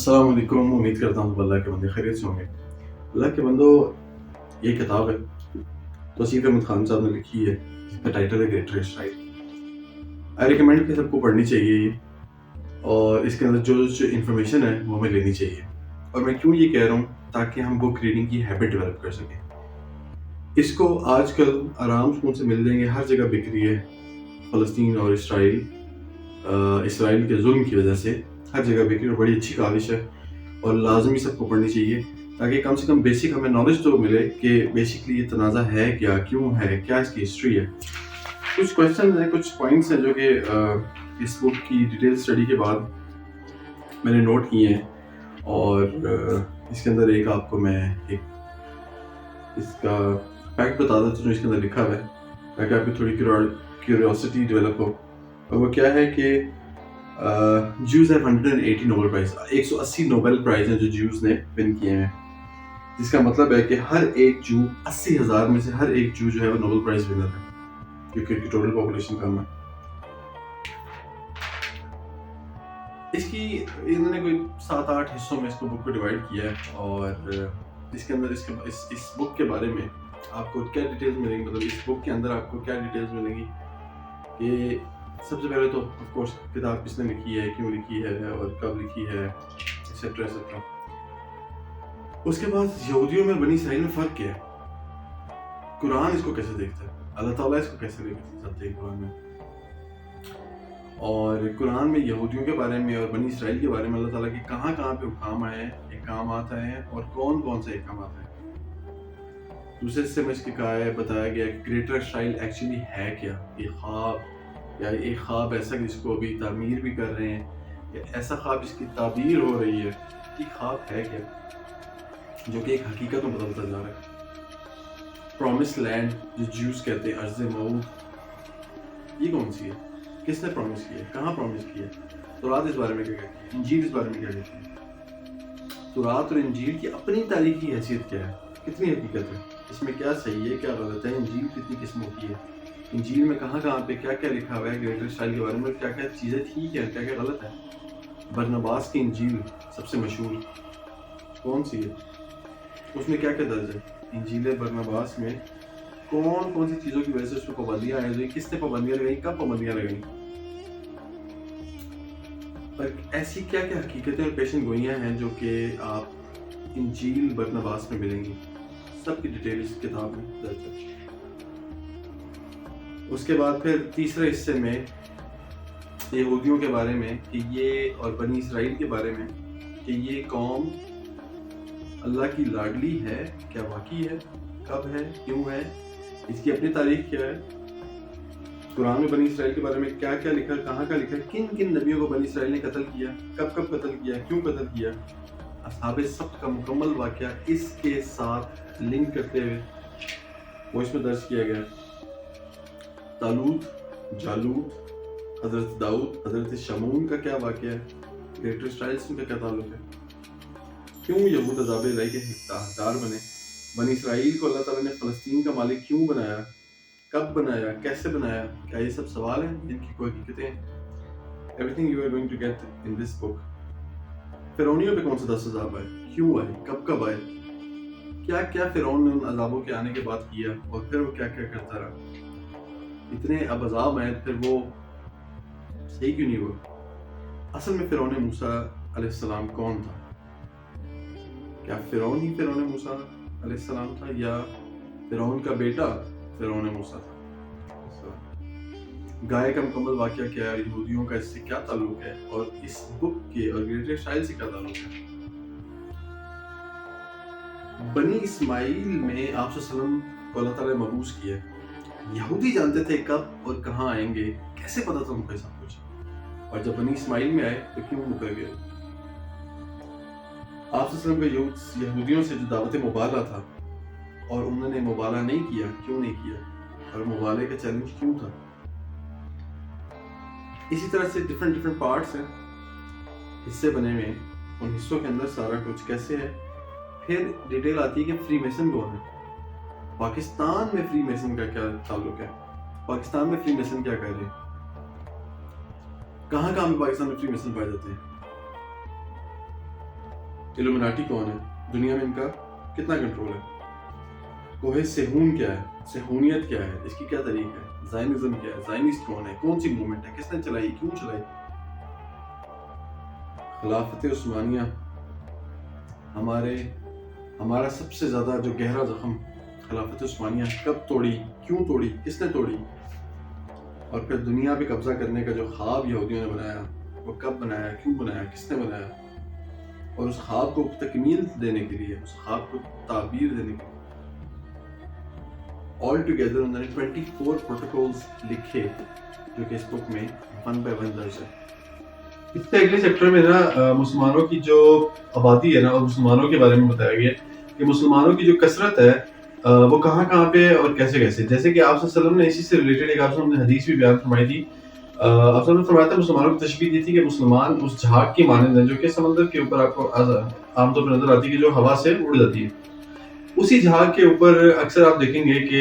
अस्सलाम वालेकुम। उम्मीद करता हूँ अल्लाह के बंदे खैरियत से होंगे। अल्लाह के बंदो, ये किताब है तौसीफ अहमद खान साहब ने लिखी है, जिसका टाइटल है ग्रेटर इज़राइल। आई रिकमेंड कि सबको पढ़नी चाहिए ये, और इसके अंदर जो इन्फॉर्मेशन है वो हमें लेनी चाहिए। और मैं क्यों ये कह रहा हूँ, ताकि हम बुक रीडिंग की हैबिट डेवलप कर सकें। इसको आजकल आराम से मिल जाएंगे, हर जगह बिक रही है। फ़लस्तीन और इसराइल के जुल्म की वजह से हर जगह बिक रही है। बड़ी अच्छी काविश है और लाजमी सबको पढ़नी चाहिए, ताकि कम से कम बेसिक हमें नॉलेज तो मिले कि बेसिकली ये तनाज़ा है क्या, क्यों है, क्या इसकी हिस्ट्री है। कुछ क्वेश्चन हैं, कुछ पॉइंट्स हैं जो कि इस बुक की डिटेल स्टडी के बाद मैंने नोट किए हैं। और इसके अंदर एक आपको मैं एक इसका फैक्ट बता देता हूँ जो इसके अंदर लिखा हुआ है, ताकि आपकी थोड़ी क्यूरियोसिटी डेवलप हो। और वो क्या है कि Jews have 180 Nobel prize, 180 Nobel prize हैं जो ज्यूज ने विन किए हैं। जिसका मतलब है कि हर एक जू 80,000 में से हर एक जू जो है वो नोबेल प्राइज विनर है, क्योंकि इनकी टोटल पॉपुलेशन कम है। इसकी इन्होंने कोई 7-8 हिस्सों में इसको बुक को डिवाइड किया है। और इसके अंदर इस बुक के बारे में आपको क्या डिटेल्स मिलेंगी, मतलब इस बुक के अंदर आपको क्या डिटेल्स मिलेंगी कि सबसे पहले तो ऑफ कोर्स किताब किसने लिखी है, क्यों लिखी है और कब लिखी है, एक्सेट्रा एक्सेट्रा। उसके बाद यहूदियों में बनी इसराइल में फ़र्क क्या है, कुरान इसको कैसे देखता है, अल्लाह ताला इसको कैसे देखते हैं कुरान में, और कुरान में यहूदियों के बारे में और बनी इसराइल के बारे में अल्लाह ताला के कहाँ कहाँ पे हुक्म आए हैं, अहकामात आए हैं, और कौन कौन से अहकामात हैं। दूसरे हिस्से में इसके बताया गया कि ग्रेटर इसराइल एक्चुअली है क्या, ये ख्वाब या एक ख्वाब ऐसा जिसको अभी तामीर भी कर रहे हैं, या ऐसा ख्वाब जिसकी ताबीर हो रही है, कि ख्वाब है क्या जो कि एक हकीकत में बदलता जा रहा है। प्रॉमिस लैंड जो ज्यूज कहते हैं, अर्ज़ मऊद, ये कौन सी है, किसने प्रॉमिस किया, कहाँ प्रॉमिस किया, तौरात इस बारे में क्या कहती है, इंजील इस बारे में क्या कहती है। तौरात और इंजील की अपनी तारीखी हैसियत क्या है, कितनी हकीकत है, इसमें क्या सही है क्या गलत है, इंजील कितनी किस्मों की है, इंजील में कहाँ कहाँ पे क्या क्या लिखा हुआ है ग्रेटर इसराइल के बारे में, क्या क्या चीज़ें ठीक है, क्या क्या गलत है। बरनबास की इंजील सबसे मशहूर कौन सी है, उसमें क्या क्या दर्ज है। इंजील बरनबास में कौन कौन सी चीज़ों की वजह से उसमें पाबंदियाँ आई, किसने पाबंदियाँ लगाई, कब पाबंदियाँ लगाई, और ऐसी क्या क्या हकीकतें और पेशन गोइयाँ हैं जो कि आप इंजील बरनबास में मिलेंगी। सबकी डिटेल इस किताब में दर्ज है। उसके बाद फिर तीसरे हिस्से में यहूदियों के बारे में कि ये, और बनी इसराइल के बारे में कि ये कौम अल्लाह की लाडली है, क्या वाकई है, कब है, क्यों है, इसकी अपनी तारीख क्या है। कुरान में बनी इसराइल के बारे में क्या क्या लिखा, कहाँ का लिखा, किन किन नबियों को बनी इसराइल ने कत्ल किया, कब कब कत्ल किया, क्यों कत्ल किया। असहाबे सब्त का मुकम्मल वाक़या इसके साथ लिंक करते हुए वो इसमें दर्ज किया गया। तालूत, जालूत, हज़रत दाऊद, हज़रत शमून का क्या वाक़या है, ग्रेटर इसराइल से उनका क्या ताल्लुक है, क्यों यहूद अज़ाब इलाही के हकदार बने, बनी इसराइल को अल्लाह ताला ने फ़लस्तीन का मालिक क्यों बनाया, कब बनाया, कैसे बनाया, क्या ये सब सवाल हैं जिनकी कोई हकीकतें हैं। Everything you are going to get in this book. फ़िरौनियों पे कौन सा 10 अज़ाब आए, क्यों आए, कब कब आए, क्या क्या फ़िरौन ने उन अज़ाबों के आने के बाद किया, और फिर वो क्या क्या करता रहा। इतने अब अज़ाब आए, फिर वो सही क्यों नहीं हुआ। असल में फ़िरौन मूसा अलैहिस्सलाम कौन था, क्या फ़िरौन ही फ़िरौन मूसा अलैहिस्सलाम था, या फ़िरौन का बेटा फ़िरौन मूसा था। गाय का मुकम्मल वाक़या क्या है, यहूदियों का इससे क्या ताल्लुक है, और इस बुक के और ग्रेटर इसराइल से क्या ताल्लुक है। बनी इस्माइल में आप सल्लम को अल्लाह ताला ने मबूस किया। यहूदी जानते थे कब और कहाँ आएंगे, कैसे पता था उनको सब कुछ, और जब बनी इस्माइल में आए तो क्यों मुकर गए। आप सल्लम का यहूदियों से जो दावत मुबाला था और उन्होंने मुबाला नहीं किया, क्यों नहीं किया, और मुबाले का चैलेंज क्यों था। इसी तरह से डिफरेंट पार्ट्स हैं, हिस्से बने हुए, उन हिस्सों के अंदर सारा कुछ कैसे है। फिर डिटेल आती है कि फ्री मेसन कौन है, पाकिस्तान में फ्री मेसन का क्या ताल्लुक है, पाकिस्तान में फ्री मेसन क्या कर रहे हैं, कहाँ कहाँ में पाकिस्तान में फ्री मेसन पाए जाते हैं। इल्यूमिनाटी कौन है, दुनिया में इनका कितना कंट्रोल है, कोहे सेहून क्या है, सेहूनियत क्या है, इसकी क्या तरीका है, ज़ायनिज़्म क्या है, ज़ायनिस्ट कौन है, कौन सी मूवमेंट है, किसने चलाई, क्यों चलाई। खिलाफत उस्मानिया हमारा सबसे ज़्यादा जो गहरा ज़ख्म, खिलाफत उस्मानिया कब तोड़ी, क्यों तोड़ी, किसने तोड़ी, और फिर दुनिया पे कब्जा करने का जो ख्वाब यहूदियों ने बनाया, वो कब बनाया, क्यों बनाया, किसने बनाया, और उस ख्वाब को तकमील देने के लिए, उस ख्वाब को ताबीर देने के लिए ऑल टुगेदर उन्होंने 24 प्रोटोकॉल्स लिखे जो कि इस बुक में 1 by 1 दर्ज है। इससे अगले चैप्टर में ना मुसलमानों की जो आबादी है ना, और मुसलमानों के बारे में बताया गया कि मुसलमानों की जो कसरत है वो कहाँ कहाँ पे है और कैसे कैसे। जैसे कि आप सल्लल्लाहु अलैहि वसल्लम ने इसी से रिलेटेड एक आपने हदीस भी बयान फरमाई थी। आपने फरमाया था मुसलमानों की तशबीह दी थी कि मुसलमान उस झाग की मानंद है जो कि समंदर के ऊपर आपको आमतौर पर नजर आती है, कि जो हवा से उड़ जाती है। उसी झाग के ऊपर अक्सर आप देखेंगे कि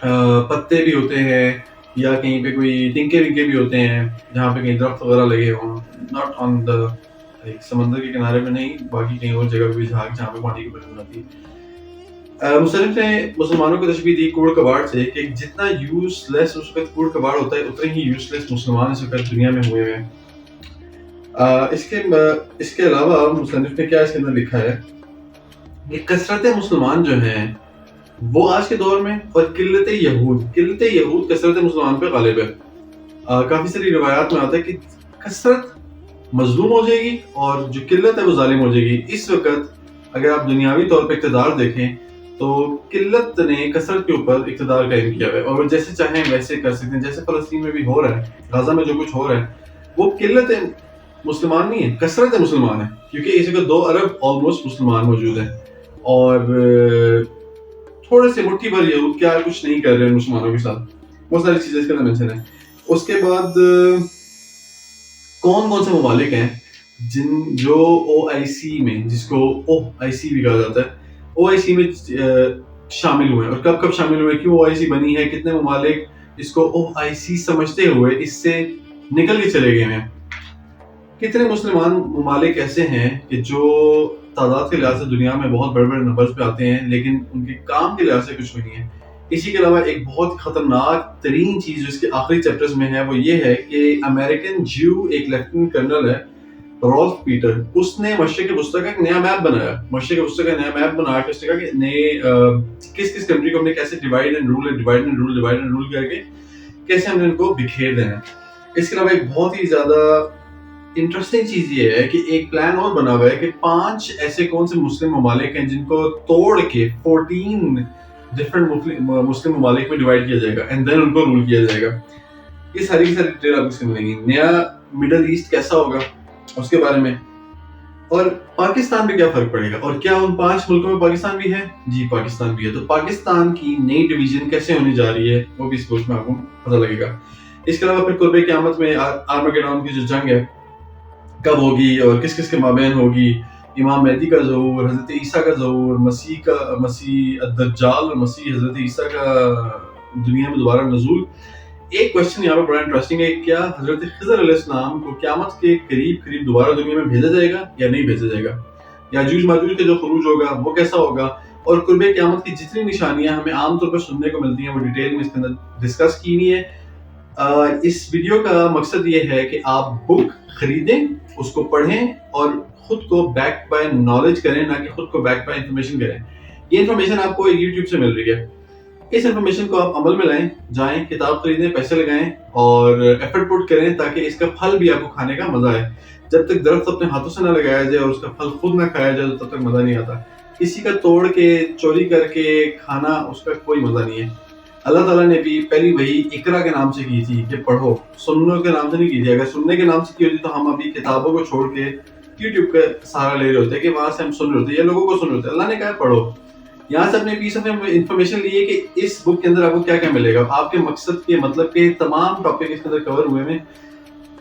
पत्ते भी होते हैं, या कहीं पे कोई टिंके विंके भी होते हैं जहाँ पे कहीं दरख्त वगैरह लगे हों, नॉट ऑन द समंदर के किनारे में नहीं, बाकी कहीं और जगह पे भी झाग जहाँ पे पानी की बरकत आती है। मुसन्निफ ने मुसलमानों को तशबीह दी कूड़ कबाड़ से कि जितना यूजलेस उस वक्त कूड़ कबाड़ होता है, उतने ही यूजलेस मुसलमान इस वक्त दुनिया में हुए हैं। इसके अलावा मुसन्निफ ने क्या इसके अंदर लिखा है कि कसरत मुसलमान जो हैं वो आज के दौर में, और किल्लत यहूद कसरत मुसलमान पे गालिब है। काफी सारी रिवायात में आता है कि कसरत मजलूम हो जाएगी और जो किल्लत है वो जालिम हो जाएगी। इस वक्त अगर आप दुनियावी तौर पे इक़्तिदार देखें तो किल्लत ने कसरत के ऊपर इक़्तिदार कायम किया है, और वो जैसे चाहें वैसे कर सकते हैं। जैसे फलस्तीन में भी हो रहा है, गाजा में जो कुछ हो रहा है, वो किल्लत मुसलमान नहीं है, कसरत मुसलमान है, क्योंकि इस वक्त 2 अरब ऑलमोस्ट मुसलमान मौजूद हैं, और थोड़े से मुट्ठी भर यहूद क्या कुछ नहीं कर रहे हैं मुसलमानों के साथ। बहुत सारी चीजें इसके अंदर मेंशन है। उसके बाद कौन कौन से ममालिक हैं जो OIC में, जिसको OIC भी कहा जाता है, OIC में शामिल हुए, और कब कब शामिल हुए, क्यों OIC बनी है, कितने ममालिक इसको OIC समझते हुए इससे निकल के चले गए हैं। कितने मुसलमान ममालिक ऐसे हैं कि जो तादाद के लिहाज से दुनिया में बहुत बड़े बड़े नंबर्स पे आते हैं, लेकिन उनके काम के लिहाज से कुछ भी नहीं है। इसी के अलावा एक बहुत खतरनाक तरीन चीज जो इसके आखिरी चैप्टर्स में है वो ये है कि अमेरिकन ज्यू एक लेफ्टिनेंट कर्नल है, रॉल्फ पीटर, उसने मशरिक वस्ती का एक नया मैप बनाया। मशरिक वस्ती का नया मैप बना के उसने कहा कि नए किस किस कंट्री को हमने कैसे डिवाइड एंड रूल करके कैसे हमने इनको बिखेर देना है। इसके अलावा एक बहुत ही ज्यादा इंटरेस्टिंग चीज ये है कि एक प्लान और बना हुआ है कि 5 ऐसे कौन से मुस्लिम ममालिक हैं जिनको तोड़ के 14 डिफरेंट मुस्लिम ममालिक में डिवाइड किया जाएगा, एंड देन उनको रूल किया जाएगा। ये सारी की सारी डिटेल आपको इसमें मिलेंगी। नया मिडल ईस्ट कैसा होगा उसके बारे में, और पाकिस्तान पे क्या फर्क पड़ेगा, और क्या उन 5 मुल्कों में पाकिस्तान भी है। जी पाकिस्तान भी है, तो पाकिस्तान की नई डिवीजन कैसे होने जा रही है वो भी इस कोर्स में आपको पता लगेगा। इसके अलावा फिर कुर्बे क़यामत में आर्मगेडोन की जो जंग है कब होगी और किस किस के माबैन होगी, इमाम मेहदी का ज़हूर, हज़रत ईसा का ज़हूर, मसीह दज्जाल और मसीह हज़रत ईसा का दुनिया में दोबारा नज़ूल। एक क्वेश्चन यहाँ पर बड़ा इंटरेस्टिंग है, क्या हज़रत खिज़र अलैहिस्सलाम को क़यामत के करीब दोबारा दुनिया में भेजा जाएगा या नहीं भेजा जाएगा, याजूज माजूज का जो खुरूज होगा वो कैसा होगा, और कुर्बे क़यामत की जितनी निशानियां हमें आमतौर पर सुनने को मिलती हैं वो डिटेल में इसके अंदर डिस्कस की नहीं है। इस वीडियो का मकसद ये है कि आप बुक खरीदें, उसको पढ़ें और खुद को बैक बाय नॉलेज करें, ना कि खुद को बैक बाय इंफॉर्मेशन करें। ये इंफॉर्मेशन आपको यूट्यूब से मिल रही है, इस इंफॉर्मेशन को आप अमल में लाएं, जाएं किताब खरीदें, पैसे लगाएं और एफर्ट पुट करें ताकि इसका फल भी आपको खाने का मजा आए। जब तक दरख्त अपने हाथों से ना लगाया जाए और उसका फल खुद ना खाया जाए तो तब तक मजा नहीं आता। किसी का तोड़ के चोरी करके खाना उसका कोई मजा नहीं है। अल्लाह ताला ने भी पहली वही इकरा के नाम से की थी कि पढ़ो, सुनने के नाम से नहीं की थी। अगर सुनने के नाम से की होती तो हम अभी किताबों को छोड़ के यूट्यूब का सहारा ले रहे होते कि वहां से हम सुन रहे होते या लोगों को सुन रहे होते। अल्लाह ने कहा पढ़ो। यहाँ से अपने पीस ऑफ इन्फॉर्मेशन लिए कि इस बुक के अंदर आपको क्या क्या मिलेगा, आपके मकसद के मतलब के तमाम टॉपिक इसके अंदर कवर हुए में।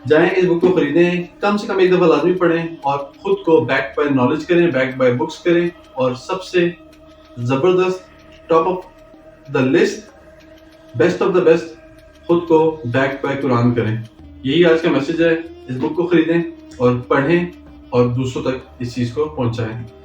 जाएं इस बुक को खरीदें, कम से कम एक दफा लाजमी पढ़ें और खुद को बैक बाय नॉलेज करें, बैक बाय बुक्स करें, और सबसे जबरदस्त top of the list, best of the best, खुद को बैक बाय कुरान करें। यही आज का मैसेज है। इस बुक को खरीदें और पढ़ें اور دوسروں تک اس چیز کو پہنچائیں.